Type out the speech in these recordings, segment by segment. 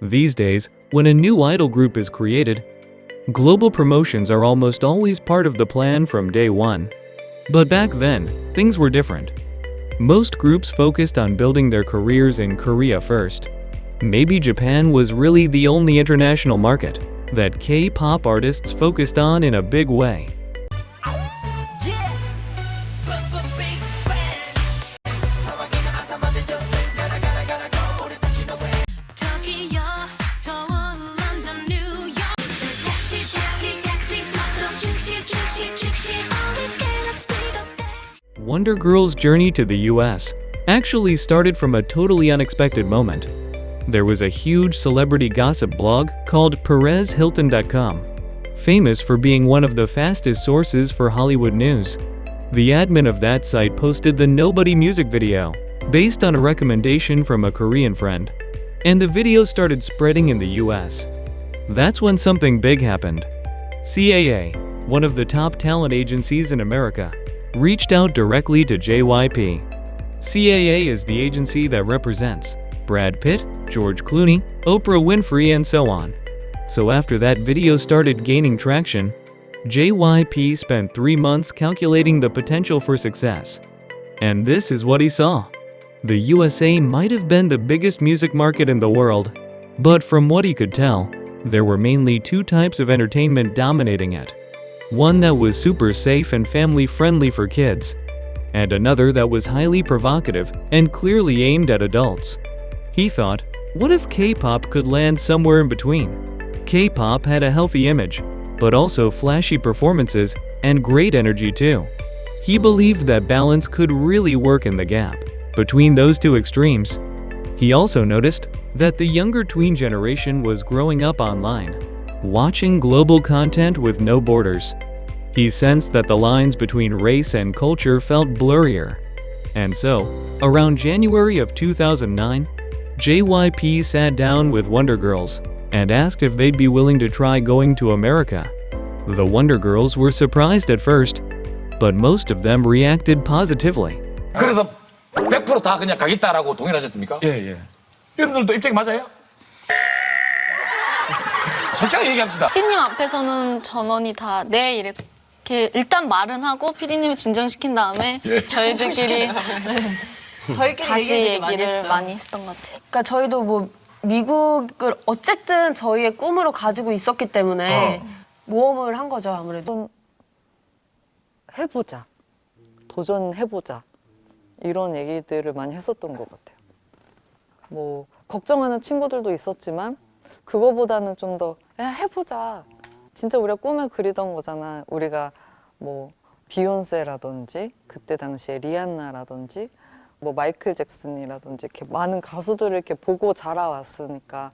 These days, when a new idol group is created, global promotions are almost always part of the plan from day one. But back then, things were different. Most groups focused on building their careers in Korea first. Maybe Japan was really the only international market that K-pop artists focused on in a big way. Wonder Girls' journey to the US actually started from a totally unexpected moment. There was a huge celebrity gossip blog called PerezHilton.com, famous for being one of the fastest sources for Hollywood news. The admin of that site posted the Nobody music video, based on a recommendation from a Korean friend, and the video started spreading in the US. That's when something big happened. CAA, one of the top talent agencies in America, reached out directly to JYP. CAA is the agency that represents Brad Pitt, George Clooney, Oprah Winfrey, and so on. So after that video started gaining traction, JYP spent 3 months calculating the potential for success. And this is what he saw. The USA might have been the biggest music market in the world, but from what he could tell, there were mainly 2 types of entertainment dominating it. One that was super safe and family-friendly for kids, and another that was highly provocative and clearly aimed at adults. He thought, what if K-pop could land somewhere in between? K-pop had a healthy image, but also flashy performances and great energy too. He believed that balance could really work in the gap between those 2 extremes. He also noticed that the younger tween generation was growing up online, watching global content with no borders. He sensed that the lines between race and culture felt blurrier. And so, around January of 2009, JYP sat down with Wonder Girls and asked if they'd be willing to try going to America. The Wonder Girls were surprised at first, but most of them reacted positively. 그래서 100% 다 그냥 가겠다라고 동의하셨습니까? 예. 여러분들도 입장이 맞아요? 솔직하게 얘기합시다. PD님 앞에서는 전원이 다 네 이렇게 일단 말은 하고 PD님이 진정시킨 다음에 저희들끼리 다시 얘기를 많이 했던 것 같아요. 그러니까 저희도 뭐 미국을 어쨌든 저희의 꿈으로 가지고 있었기 때문에 모험을 한 거죠, 아무래도. 좀 해보자, 도전해보자 이런 얘기들을 많이 했었던 것 같아요. 뭐 걱정하는 친구들도 있었지만 그거보다는 좀 더 해보자. 진짜 우리가 꿈에 그리던 거잖아. 우리가 뭐 비욘세라든지 그때 당시에 리안나라든지 뭐 마이클 잭슨이라든지 이렇게 많은 가수들을 이렇게 보고 자라왔으니까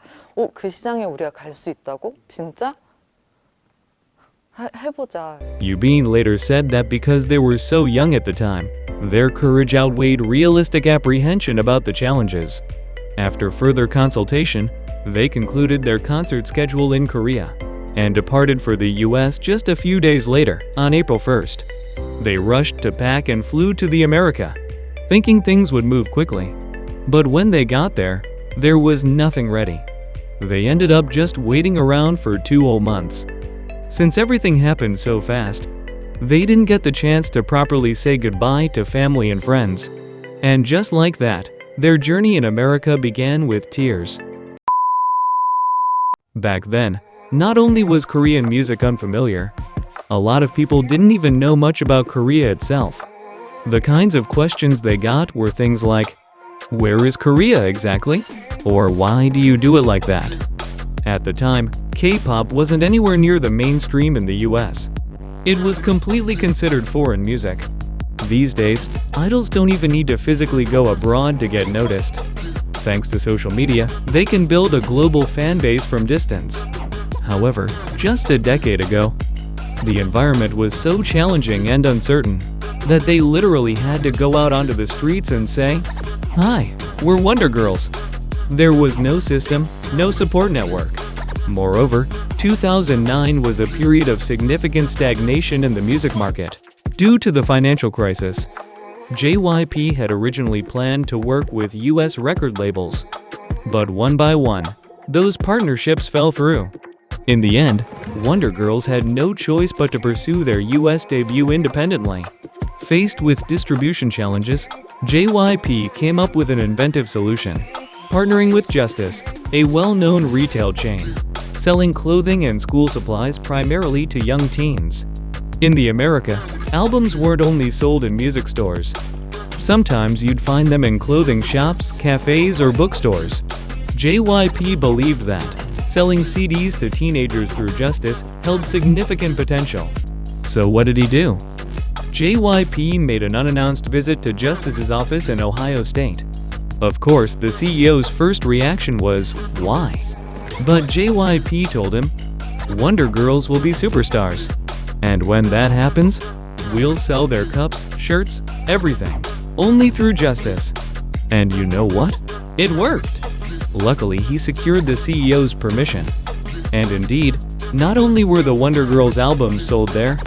그 시장에 우리가 갈 수 있다고? 진짜? 해보자. Yubin later said that because they were so young at the time, their courage outweighed realistic apprehension about the challenges. After further consultation, they concluded their concert schedule in Korea and departed for the US just a few days later, on April 1st. They rushed to pack and flew to the America, thinking things would move quickly. But when they got there was nothing ready. They ended up just waiting around for 2 whole months. Since everything happened so fast, they didn't get the chance to properly say goodbye to family and friends. And just like that, their journey in America began with tears. Back then, not only was Korean music unfamiliar, a lot of people didn't even know much about Korea itself. The kinds of questions they got were things like, where is Korea exactly? Or why do you do it like that? At the time, K-pop wasn't anywhere near the mainstream in the US. It was completely considered foreign music. These days, idols don't even need to physically go abroad to get noticed. Thanks to social media, they can build a global fan base from distance. However, just a decade ago, the environment was so challenging and uncertain that they literally had to go out onto the streets and say, "Hi, we're Wonder Girls." There was no system, no support network. Moreover, 2009 was a period of significant stagnation in the music market due to the financial crisis. JYP had originally planned to work with US record labels, but one by one, those partnerships fell through. In the end, Wonder Girls had no choice but to pursue their US debut independently. Faced with distribution challenges, JYP came up with an inventive solution, partnering with Justice, a well-known retail chain, selling clothing and school supplies primarily to young teens. In the America, albums weren't only sold in music stores. Sometimes you'd find them in clothing shops, cafes, or bookstores. JYP believed that selling CDs to teenagers through Justice held significant potential. So what did he do? JYP made an unannounced visit to Justice's office in Ohio State. Of course, the CEO's first reaction was, "Why?" But JYP told him, "Wonder Girls will be superstars. And when that happens, we'll sell their cups, shirts, everything, only through Justice." And you know what? It worked! Luckily, he secured the CEO's permission. And indeed, not only were the Wonder Girls albums sold there,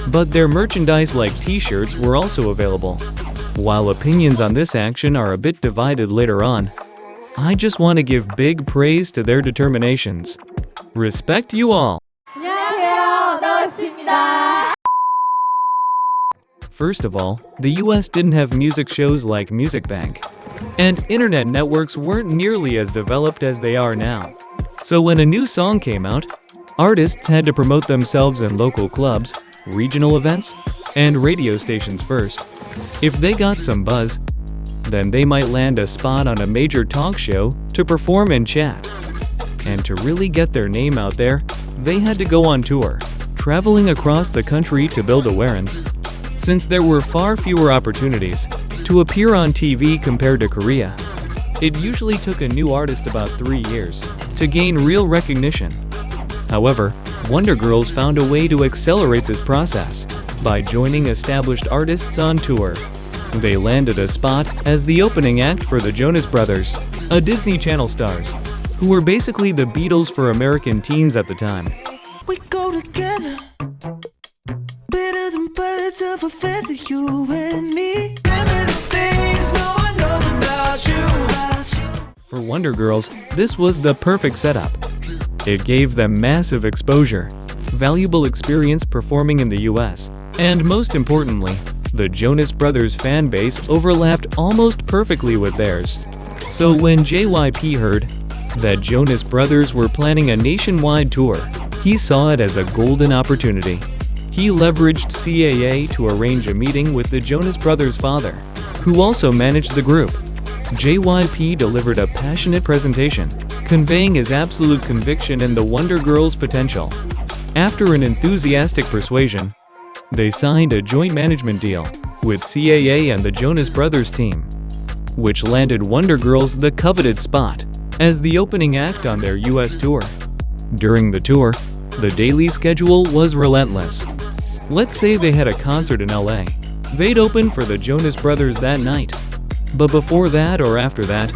but their merchandise like t-shirts were also available. While opinions on this action are a bit divided later on, I just want to give big praise to their determinations. Respect you all! First of all, the US didn't have music shows like Music Bank, and internet networks weren't nearly as developed as they are now. So when a new song came out, artists had to promote themselves in local clubs, regional events, and radio stations first. If they got some buzz, then they might land a spot on a major talk show to perform and chat. And to really get their name out there, they had to go on tour, traveling across the country to build awareness. Since there were far fewer opportunities to appear on TV compared to Korea, it usually took a new artist about 3 years to gain real recognition. However, Wonder Girls found a way to accelerate this process by joining established artists on tour. They landed a spot as the opening act for the Jonas Brothers, a Disney Channel stars, who were basically the Beatles for American teens at the time. We go together, better than birds of a feather, you and me. Living the things no one knows about you. For Wonder Girls, this was the perfect setup. It gave them massive exposure, valuable experience performing in the US, and most importantly, the Jonas Brothers fan base overlapped almost perfectly with theirs. So when JYP heard that Jonas Brothers were planning a nationwide tour, he saw it as a golden opportunity. He leveraged CAA to arrange a meeting with the Jonas Brothers' father, who also managed the group. JYP delivered a passionate presentation, conveying his absolute conviction in the Wonder Girls' potential. After an enthusiastic persuasion, they signed a joint management deal with CAA and the Jonas Brothers team, which landed Wonder Girls the coveted spot as the opening act on their US tour. During the tour, the daily schedule was relentless. Let's say they had a concert in LA. They'd open for the Jonas Brothers that night. But before that or after that,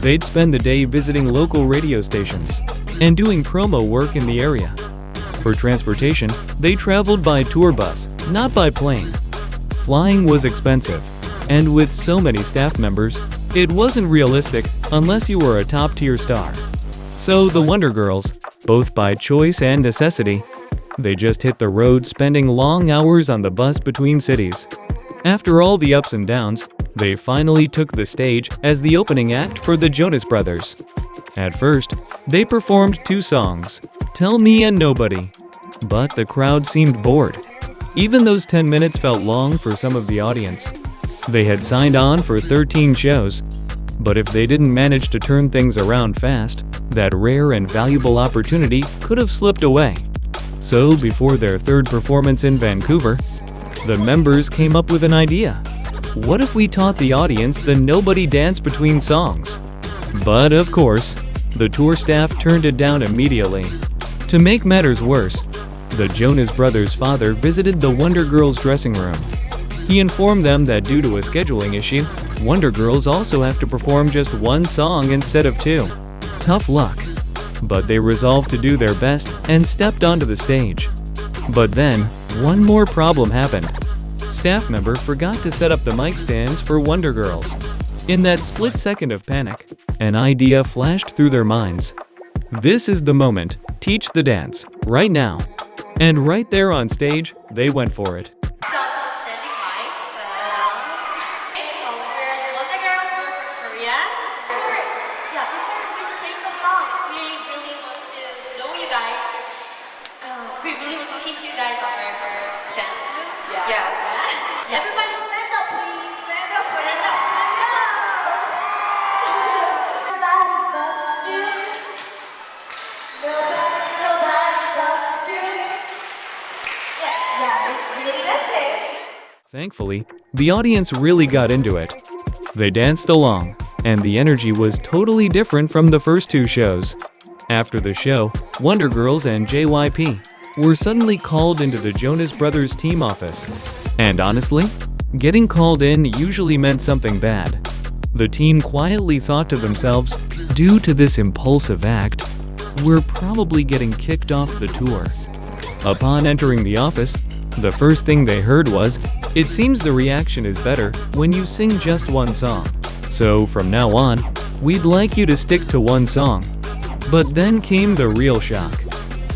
they'd spend the day visiting local radio stations and doing promo work in the area. For transportation, they traveled by tour bus, not by plane. Flying was expensive, and with so many staff members, it wasn't realistic unless you were a top-tier star. So the Wonder Girls, both by choice and necessity, they just hit the road, spending long hours on the bus between cities. After all the ups and downs, they finally took the stage as the opening act for the Jonas Brothers. At first, they performed 2 songs, Tell Me and Nobody, but the crowd seemed bored. Even those 10 minutes felt long for some of the audience. They had signed on for 13 shows, but if they didn't manage to turn things around fast, that rare and valuable opportunity could have slipped away. So before their 3rd performance in Vancouver, the members came up with an idea. What if we taught the audience the Nobody dance between songs? But of course, the tour staff turned it down immediately. To make matters worse, the Jonas Brothers' father visited the Wonder Girls' dressing room. He informed them that due to a scheduling issue, Wonder Girls also have to perform just 1 song instead of 2. Tough luck. But they resolved to do their best and stepped onto the stage. But then, one more problem happened. Staff member forgot to set up the mic stands for Wonder Girls. In that split second of panic, an idea flashed through their minds. This is the moment. Teach the dance. Right now. And right there on stage, they went for it. Standing mic. We're the Wonder Girls. We're from Korea. Yeah, before we sing the song, we really want to know you guys. We really want to teach you guys our dance move. Yeah. Everybody stand up, please. Stand up, stand up, stand up. Nobody but you. Nobody but you. Yes. Yeah, it's really that's it. Thankfully, the audience really got into it. They danced along, and the energy was totally different from the first two shows. After the show, Wonder Girls and JYP were suddenly called into the Jonas Brothers team office. And honestly, getting called in usually meant something bad. The team quietly thought to themselves, due to this impulsive act, we're probably getting kicked off the tour. Upon entering the office, the first thing they heard was, "It seems the reaction is better when you sing just one song. So from now on, we'd like you to stick to one song." But then came the real shock.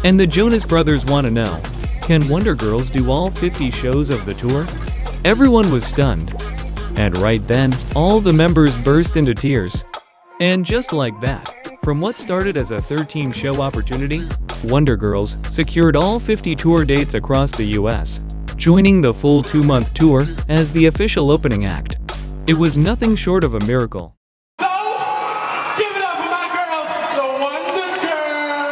And the Jonas Brothers want to know, can Wonder Girls do all 50 shows of the tour? Everyone was stunned. And right then, all the members burst into tears. And just like that, from what started as a 13-show opportunity, Wonder Girls secured all 50 tour dates across the US, joining the full 2-month tour as the official opening act. It was nothing short of a miracle. So, give it up for my girls, the Wonder Girls.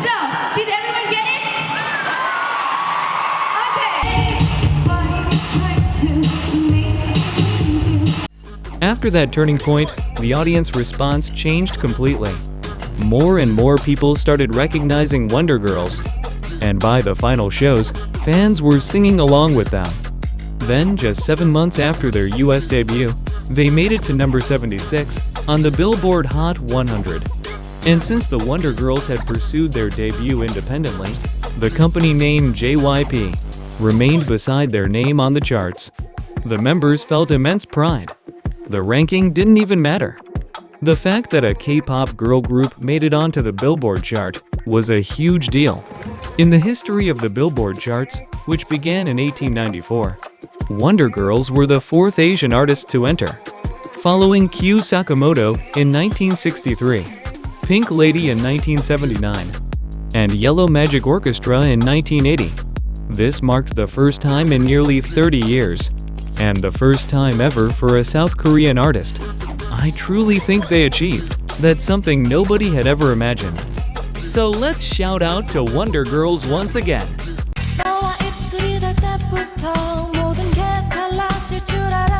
So, did everyone get it? After that turning point, the audience response changed completely. More and more people started recognizing Wonder Girls, and by the final shows, fans were singing along with them. Then, just 7 months after their US debut, they made it to number 76 on the Billboard Hot 100. And since the Wonder Girls had pursued their debut independently, the company name JYP remained beside their name on the charts. The members felt immense pride. The ranking didn't even matter. The fact that a K-pop girl group made it onto the Billboard chart was a huge deal. In the history of the Billboard charts, which began in 1894, Wonder Girls were the 4th Asian artists to enter, following Kyu Sakamoto in 1963, Pink Lady in 1979, and Yellow Magic Orchestra in 1980. This marked the first time in nearly 30 years, and the first time ever for a South Korean artist. I truly think they achieved. That's something nobody had ever imagined. So let's shout out to Wonder Girls once again. 너와 입술이 닿을 때부터 모든 게 달라질 줄 알아